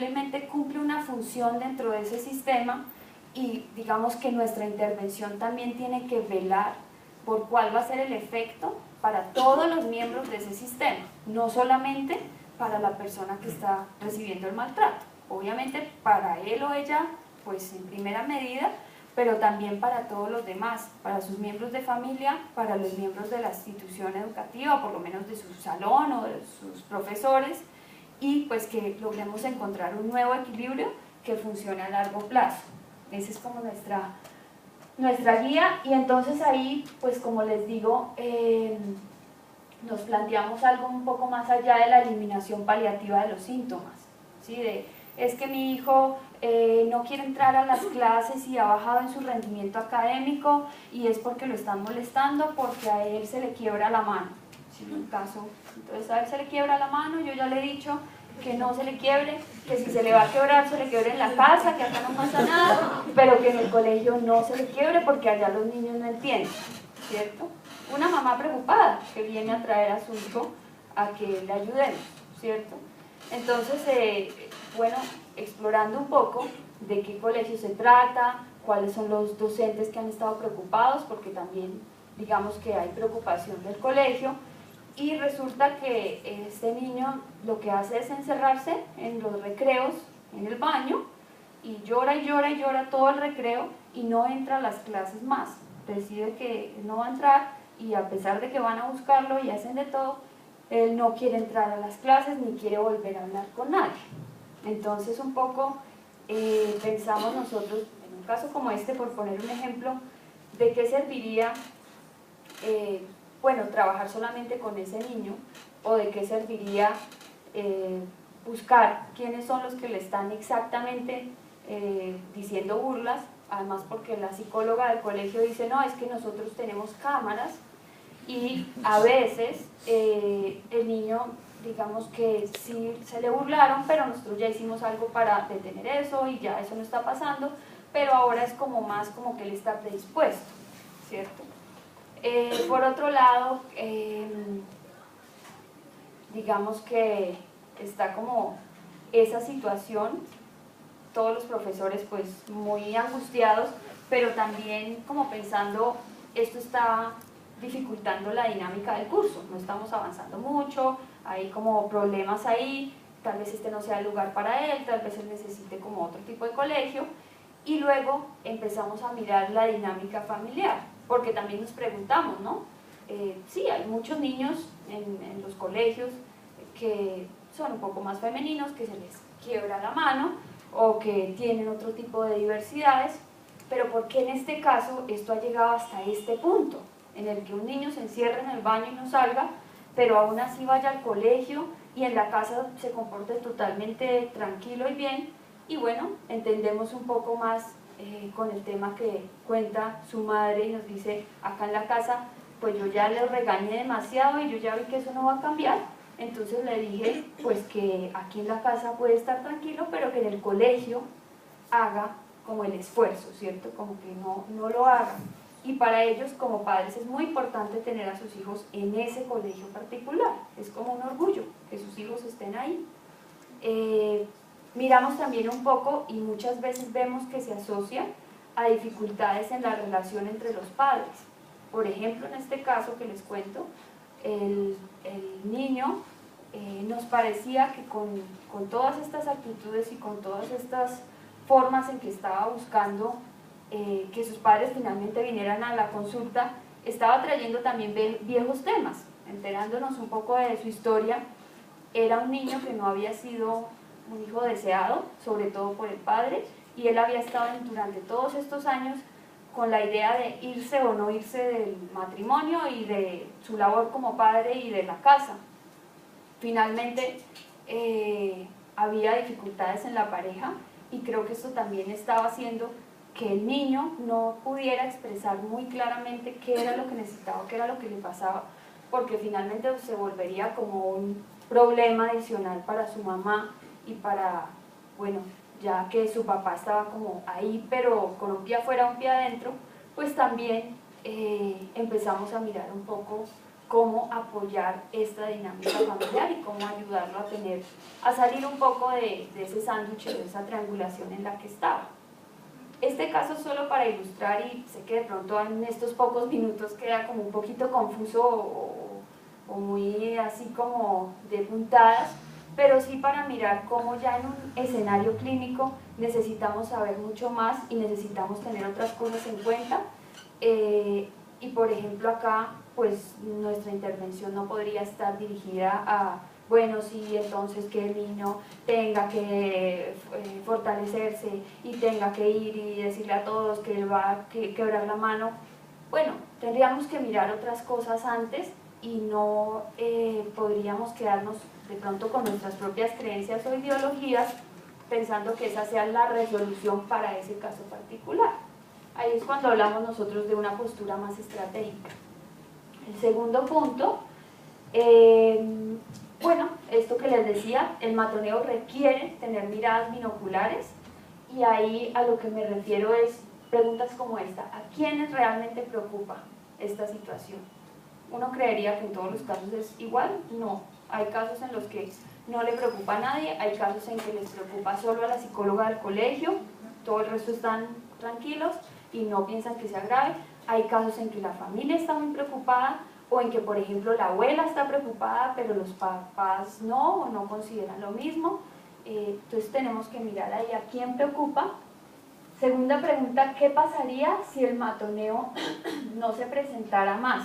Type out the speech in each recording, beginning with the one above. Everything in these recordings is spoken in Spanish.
indiscutiblemente cumple una función dentro de ese sistema y digamos que nuestra intervención también tiene que velar por cuál va a ser el efecto para todos los miembros de ese sistema, no solamente para la persona que está recibiendo el maltrato, obviamente para él o ella pues en primera medida, pero también para todos los demás, para sus miembros de familia, para los miembros de la institución educativa, por lo menos de su salón o de sus profesores, y pues que logremos encontrar un nuevo equilibrio que funcione a largo plazo. Esa es como nuestra guía, y entonces ahí, pues como les digo, nos planteamos algo un poco más allá de la eliminación paliativa de los síntomas, ¿sí? Es que mi hijo no quiere entrar a las clases y ha bajado en su rendimiento académico y es porque lo están molestando porque a él se le quiebra la mano, ¿sí? Un caso, entonces a él se le quiebra la mano, yo ya le he dicho que no se le quiebre, que si se le va a quebrar se le quiebre en la casa, que acá no pasa nada, pero que en el colegio no se le quiebre porque allá los niños no entienden, ¿cierto? Una mamá preocupada que viene a traer a su hijo a que le ayudemos, ¿cierto? Entonces, bueno, explorando un poco de qué colegio se trata, cuáles son los docentes que han estado preocupados, porque también digamos que hay preocupación del colegio, y resulta que este niño lo que hace es encerrarse en los recreos, en el baño, y llora y llora y llora todo el recreo y no entra a las clases más. Decide que no va a entrar y a pesar de que van a buscarlo y hacen de todo, él no quiere entrar a las clases ni quiere volver a hablar con nadie. Entonces un poco pensamos nosotros, en un caso como este, por poner un ejemplo, de qué serviría bueno, trabajar solamente con ese niño, o de qué serviría buscar quiénes son los que le están exactamente diciendo burlas, además porque la psicóloga del colegio dice, no, es que nosotros tenemos cámaras y a veces el niño, digamos que sí se le burlaron, pero nosotros ya hicimos algo para detener eso y ya eso no está pasando, pero ahora es como más como que él está predispuesto, ¿cierto? Por otro lado, digamos que está como esa situación, todos los profesores pues muy angustiados, pero también como pensando, esto está dificultando la dinámica del curso, no estamos avanzando mucho, hay como problemas ahí, tal vez este no sea el lugar para él, tal vez él necesite como otro tipo de colegio, y luego empezamos a mirar la dinámica familiar, porque también nos preguntamos, ¿no? Sí, hay muchos niños en los colegios que son un poco más femeninos, que se les quiebra la mano o que tienen otro tipo de diversidades, pero ¿por qué en este caso esto ha llegado hasta este punto? En el que un niño se encierra en el baño y no salga, pero aún así vaya al colegio y en la casa se comporte totalmente tranquilo y bien, y bueno, entendemos un poco más con el tema que cuenta su madre y nos dice, acá en la casa pues yo ya le regañé demasiado y yo ya vi que eso no va a cambiar, entonces le dije pues que aquí en la casa puede estar tranquilo, pero que en el colegio haga como el esfuerzo, ¿cierto? Como que no lo haga. Y para ellos como padres es muy importante tener a sus hijos en ese colegio particular, es como un orgullo que sus hijos estén ahí. Miramos también un poco y muchas veces vemos que se asocia a dificultades en la relación entre los padres. Por ejemplo, en este caso que les cuento, el niño nos parecía que con todas estas actitudes y con todas estas formas en que estaba buscando que sus padres finalmente vinieran a la consulta, estaba trayendo también viejos temas, enterándonos un poco de su historia. Era un niño que no había sido un hijo deseado, sobre todo por el padre, y él había estado durante todos estos años con la idea de irse o no irse del matrimonio y de su labor como padre y de la casa. Finalmente había dificultades en la pareja y creo que esto también estaba haciendo que el niño no pudiera expresar muy claramente qué era lo que necesitaba, qué era lo que le pasaba, porque finalmente se volvería como un problema adicional para su mamá y para, bueno, ya que su papá estaba como ahí, pero con un pie afuera, un pie adentro, pues también empezamos a mirar un poco cómo apoyar esta dinámica familiar y cómo ayudarlo a salir un poco de ese sándwich, de esa triangulación en la que estaba. Este caso solo para ilustrar, y sé que de pronto en estos pocos minutos queda como un poquito confuso o muy así como de puntadas, pero sí para mirar cómo ya en un escenario clínico necesitamos saber mucho más y necesitamos tener otras cosas en cuenta. Y por ejemplo acá, pues nuestra intervención no podría estar dirigida a, bueno, sí, entonces que el niño tenga que fortalecerse y tenga que ir y decirle a todos que él va a quebrar la mano. Bueno, tendríamos que mirar otras cosas antes y no podríamos quedarnos de pronto con nuestras propias creencias o ideologías pensando que esa sea la resolución para ese caso particular. Ahí es cuando hablamos nosotros de una postura más estratégica. El segundo punto, bueno, esto que les decía, el matoneo requiere tener miradas binoculares, y ahí a lo que me refiero es preguntas como esta: ¿a quiénes realmente preocupa esta situación? Uno creería que en todos los casos es igual. No, hay casos en los que no le preocupa a nadie, hay casos en que les preocupa solo a la psicóloga del colegio, todo el resto están tranquilos y no piensan que sea grave. Hay casos en que la familia está muy preocupada, o en que por ejemplo la abuela está preocupada pero los papás no, o no consideran lo mismo. Entonces tenemos que mirar ahí a quién preocupa. Segunda pregunta: ¿qué pasaría si el matoneo no se presentara más?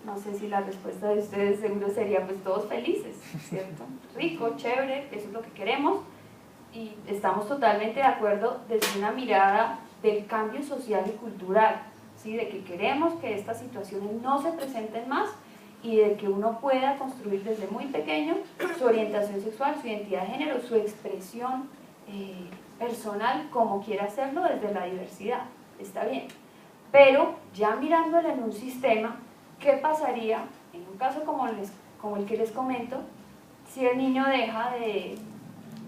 No sé si la respuesta de ustedes seguro sería pues todos felices, ¿cierto? Rico, chévere, eso es lo que queremos, y estamos totalmente de acuerdo desde una mirada del cambio social y cultural, ¿sí? De que queremos que estas situaciones no se presenten más y de que uno pueda construir desde muy pequeño su orientación sexual, su identidad de género, su expresión personal, como quiera hacerlo desde la diversidad. Está bien, pero ya mirándolo en un sistema, ¿qué pasaría en un caso como el que les comento, si el niño deja de,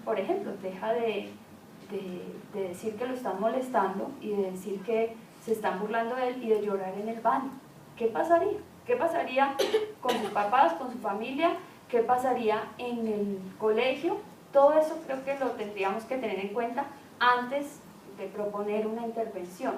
por ejemplo, deja de decir que lo están molestando y de decir que se están burlando de él y de llorar en el baño? ¿Qué pasaría? ¿Qué pasaría con sus papás, con su familia? ¿Qué pasaría en el colegio? Todo eso creo que lo tendríamos que tener en cuenta antes de proponer una intervención.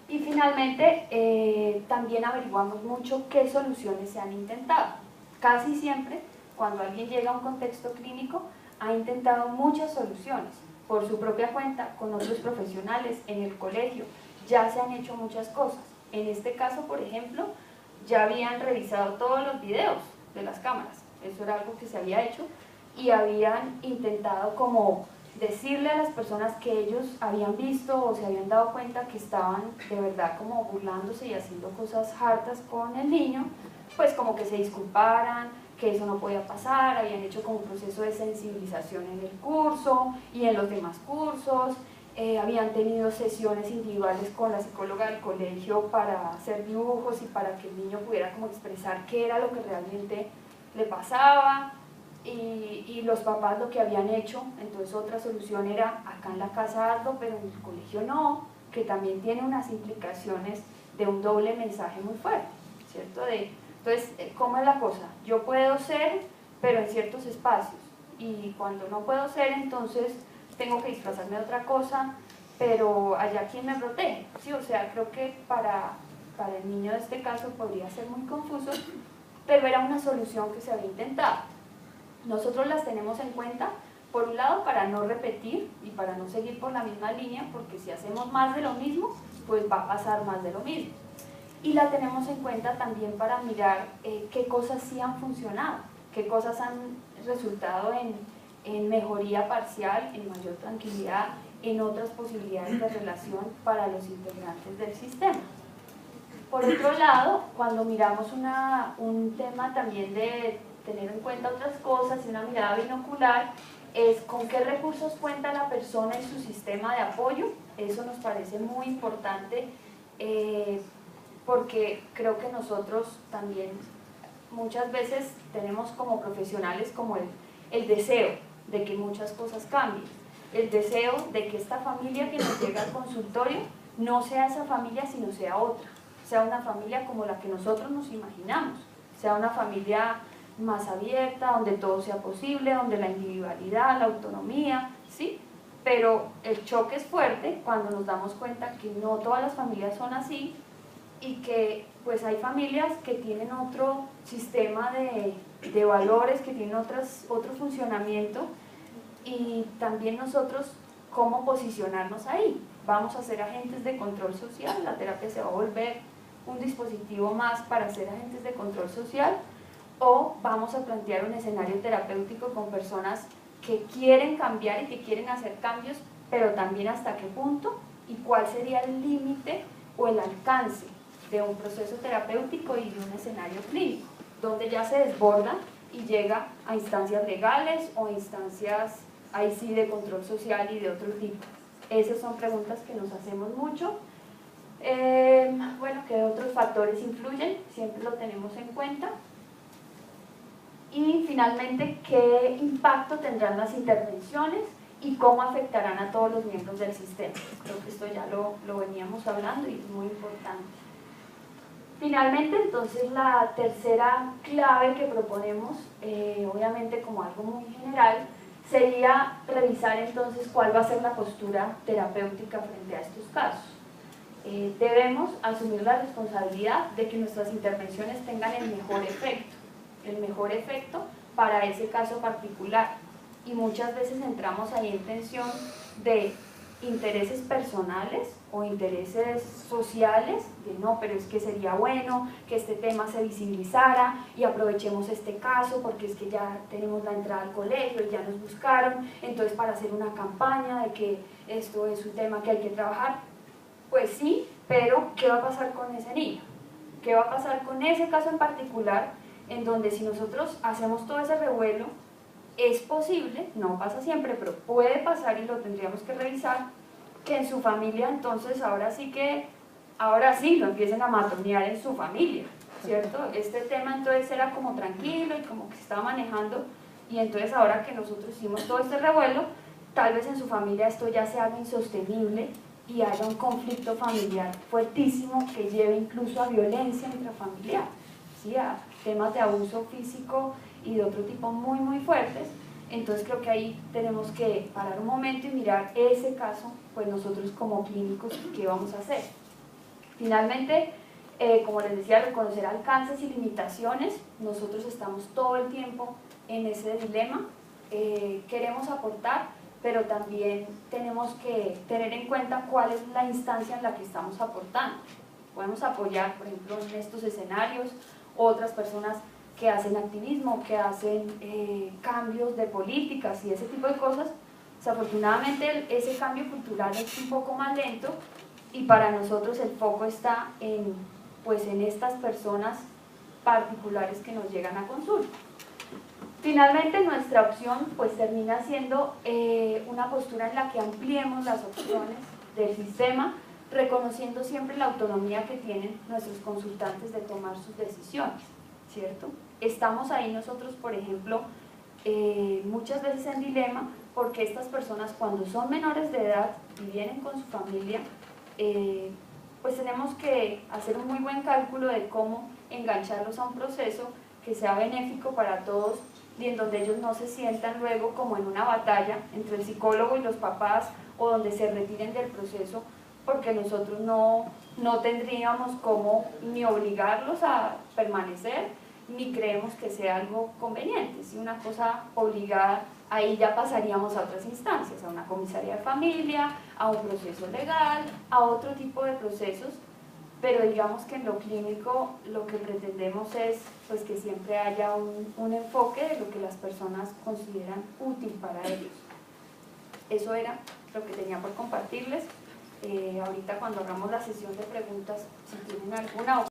Y finalmente, también averiguamos mucho qué soluciones se han intentado. Casi siempre, cuando alguien llega a un contexto clínico, ha intentado muchas soluciones, por su propia cuenta, con otros profesionales, en el colegio, ya se han hecho muchas cosas. En este caso, por ejemplo, ya habían revisado todos los videos de las cámaras, eso era algo que se había hecho, y habían intentado como decirle a las personas que ellos habían visto o se habían dado cuenta que estaban de verdad como burlándose y haciendo cosas hartas con el niño, pues como que se disculparan, que eso no podía pasar. Habían hecho como un proceso de sensibilización en el curso y en los demás cursos, habían tenido sesiones individuales con la psicóloga del colegio para hacer dibujos y para que el niño pudiera como expresar qué era lo que realmente le pasaba. Y los papás lo que habían hecho, entonces otra solución era: acá en la casa hazlo, pero en el colegio no, que también tiene unas implicaciones de un doble mensaje muy fuerte, ¿cierto? Entonces, ¿cómo es la cosa? Yo puedo ser, pero en ciertos espacios, y cuando no puedo ser, entonces tengo que disfrazarme de otra cosa, pero allá ¿quién me protege? ¿Sí? O sea, creo que para el niño de este caso podría ser muy confuso, pero era una solución que se había intentado. Nosotros las tenemos en cuenta, por un lado, para no repetir y para no seguir por la misma línea, porque si hacemos más de lo mismo, pues va a pasar más de lo mismo. Y la tenemos en cuenta también para mirar qué cosas sí han funcionado, qué cosas han resultado en mejoría parcial, en mayor tranquilidad, en otras posibilidades de relación para los integrantes del sistema. Por otro lado, cuando miramos un tema también de tener en cuenta otras cosas y una mirada binocular, es con qué recursos cuenta la persona y su sistema de apoyo. Eso nos parece muy importante, porque creo que nosotros también muchas veces tenemos como profesionales como el deseo de que muchas cosas cambien, el deseo de que esta familia que nos llega al consultorio no sea esa familia sino sea otra, sea una familia como la que nosotros nos imaginamos, sea una familia más abierta, donde todo sea posible, donde la individualidad, la autonomía, ¿sí? Pero el choque es fuerte cuando nos damos cuenta que no todas las familias son así y que pues hay familias que tienen otro sistema de valores, que tienen otro funcionamiento, y también nosotros cómo posicionarnos ahí. Vamos a ser agentes de control social, la terapia se va a volver un dispositivo más para ser agentes de control social, o vamos a plantear un escenario terapéutico con personas que quieren cambiar y que quieren hacer cambios, pero también hasta qué punto y cuál sería el límite o el alcance de un proceso terapéutico y de un escenario clínico, donde ya se desborda y llega a instancias legales o instancias ahí sí de control social y de otro tipo. Esas son preguntas que nos hacemos mucho. Bueno, ¿qué otros factores influyen? Siempre lo tenemos en cuenta. Y finalmente, ¿qué impacto tendrán las intervenciones y cómo afectarán a todos los miembros del sistema? Creo que esto ya lo veníamos hablando y es muy importante. Finalmente, entonces, la tercera clave que proponemos, obviamente como algo muy general, sería revisar entonces cuál va a ser la postura terapéutica frente a estos casos. Debemos asumir la responsabilidad de que nuestras intervenciones tengan el mejor efecto para ese caso particular, y muchas veces entramos ahí en tensión de intereses personales o intereses sociales, de no, pero es que sería bueno que este tema se visibilizara y aprovechemos este caso porque es que ya tenemos la entrada al colegio y ya nos buscaron, entonces para hacer una campaña de que esto es un tema que hay que trabajar. Pues sí, pero ¿qué va a pasar con ese niño? ¿Qué va a pasar con ese caso en particular, en donde si nosotros hacemos todo ese revuelo, es posible, no pasa siempre, pero puede pasar y lo tendríamos que revisar, que en su familia entonces ahora sí lo empiecen a matonear en su familia, ¿cierto? Este tema entonces era como tranquilo y como que se estaba manejando, y entonces ahora que nosotros hicimos todo este revuelo, tal vez en su familia esto ya se haga insostenible y haya un conflicto familiar fuertísimo que lleve incluso a violencia intrafamiliar, ¿sí? A temas de abuso físico y de otro tipo muy muy fuertes. Entonces creo que ahí tenemos que parar un momento y mirar ese caso, pues nosotros como clínicos, ¿qué vamos a hacer? Finalmente, como les decía, reconocer alcances y limitaciones. Nosotros estamos todo el tiempo en ese dilema, queremos aportar, pero también tenemos que tener en cuenta cuál es la instancia en la que estamos aportando. Podemos apoyar, por ejemplo, en estos escenarios, otras personas que hacen activismo, que hacen cambios de políticas y ese tipo de cosas. Desafortunadamente ese cambio cultural es un poco más lento, y para nosotros el foco está en estas personas particulares que nos llegan a consulta. Finalmente nuestra opción pues termina siendo una postura en la que ampliemos las opciones del sistema, reconociendo siempre la autonomía que tienen nuestros consultantes de tomar sus decisiones, ¿cierto? Estamos ahí nosotros, por ejemplo, muchas veces en dilema, porque estas personas cuando son menores de edad y vienen con su familia, pues tenemos que hacer un muy buen cálculo de cómo engancharlos a un proceso que sea benéfico para todos y en donde ellos no se sientan luego como en una batalla entre el psicólogo y los papás, o donde se retiren del proceso porque nosotros no tendríamos cómo ni obligarlos a permanecer, ni creemos que sea algo conveniente. Si una cosa obligada, ahí ya pasaríamos a otras instancias, a una comisaría de familia, a un proceso legal, a otro tipo de procesos, pero digamos que en lo clínico lo que pretendemos es pues que siempre haya un enfoque de lo que las personas consideran útil para ellos. Eso era lo que tenía por compartirles. Ahorita cuando hagamos la sesión de preguntas, si tienen alguna